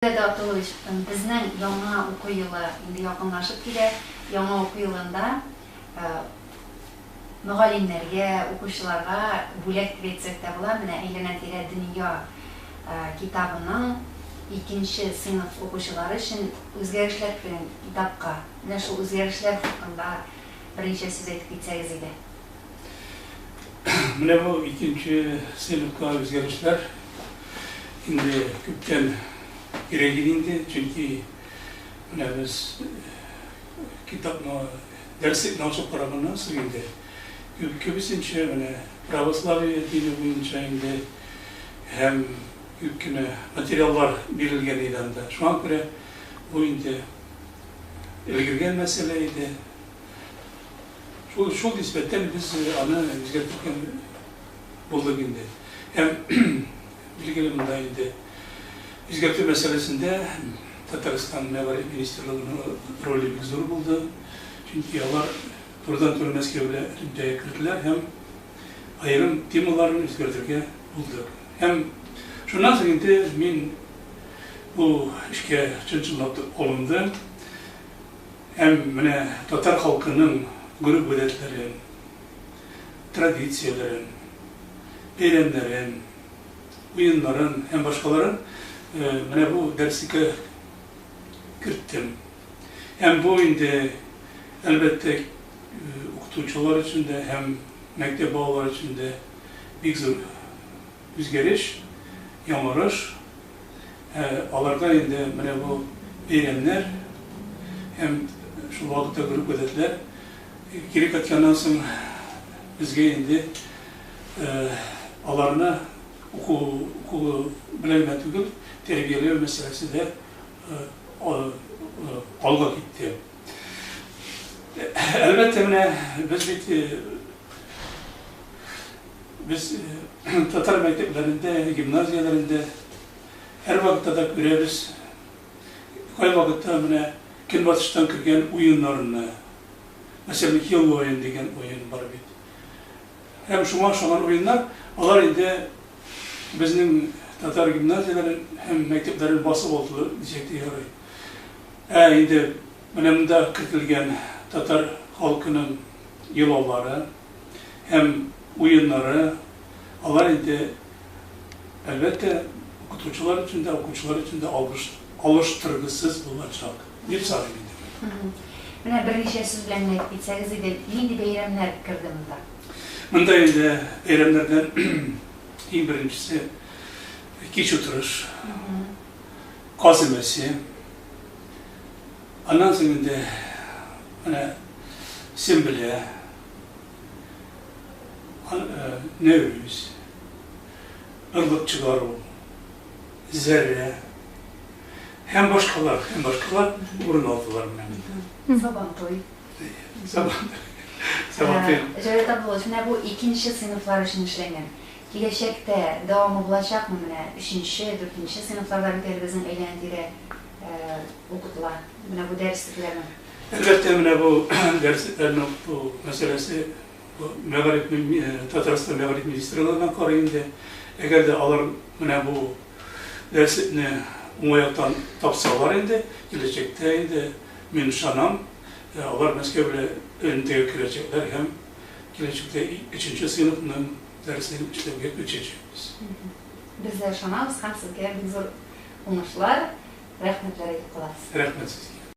Bizning yangi o'quv yili endi yaqinlashib keladi. Yangi o'quv yilida muallimlarga, o'quvchilarga bo'lak deb aytsak da bo'ladi. Mana Aylanatira dunyo kitobining 2-sinf o'quvchilari uchun o'zgarishlar kiring kitobga. Mana shu o'zgarishlar haqida birinchi so'z aytib ketsangiz edi. Mana bu 2-sinfga o'zgarishlar endi ko'pdan kerak edi, chunki mana biz kitobni darslikni ochib qaragandan so'ng endi ko'pincha mana pravoslaviya dini bo'yicha endi ham ko'pgina materiallar berilgan edi anda. Shunga ko'ra bu endi ilgirgan masala edi. Shu nisbatan biz uni o'zgartirgan bo'ldik endi. Ham bilganimda endi o'zgartirish masalasida Tatariston Ma'muriy ministerligining roli zo'r bo'ldi. Chunki ular turdan turmasga bilan kirdilar ham ayrim temalarni o'zgartirgan bo'ldi. Ham shundan so'ng endi men bu ishga chinqirib qo'limdan ham mana Tatar xalqining guruh odatlari, tradisiyalari, bayramlari, o'yinlari ham boshqalari mana bu darsga kiritdim. Hem bu endi albatta o'qituvchilar uchun da ham maktab bolalar uchun da bir zo'r o'zgarish, yomg'irish. Ularga endi mana bu bayramlar ham shu vaqtda guruh odatlar kerak etgandan so'ng bizga endi ularni o'quv bilan tugul tarbiyalash masalasida olg'a ketdi. Albatta mana biz Tatar maktablarida, gimnaziyalarida her vaqtda da ko'ramiz. Ko'p vaqtda mana kunbatishdan kirgan o'yinlarni, masalan, yil o'yin degan o'yin bor edi. Hem shunga o'xshagan o'yinlar, ular endi bizning Tatar gimnaziyaları hem mekteplerin basıp oldu diyecekti yarayı. Endi mana bunda kiritilgan Tatar halkının yılları hem oyunları, ular endi albatta o'qituvchilar uchun da o'quvchilar uchun da alıştırgısız bo'lacak deb hisoblayman. Mana bir necha so'z bilan aytib ketsangiz edi, endi bayramlar kirdi bunda. Bunda endi bayramlardan eng birinchisi kech o'tirish, qozimasi. Ondan so'ng endi mana Sembile, Nevruz, Irg'ib chiqaruv, Zarra, hem boshqalar o'rin oldilar mana. Sabantoy. Sabantoy. Jo'rayt Abdullayev, mana bu 2-sinflar uchun ishlangan. Kelajakda davomi bo'lajaqmi? Mana 3-4-sinflarda bizning Aylanatira o'qitilar. Mana bu darsliklarni. Albatta mana bu darsliklarning bu masalasi Tatariston Ma'muriy ministerligidan qaraganda, agarda ular mana bu darslikni o'ng'oyoqdan topsalar endi kelajakda endi men ishonam, ular Moskva bilan o'rniga kiracaklar ham kelajakda 3-sinfning dersini işlemeye geçeceğiz. Biz de şanavuz, hem sizge bir zor uğraşlar, rahmetler ayıp kılaz. Rahmet sizge.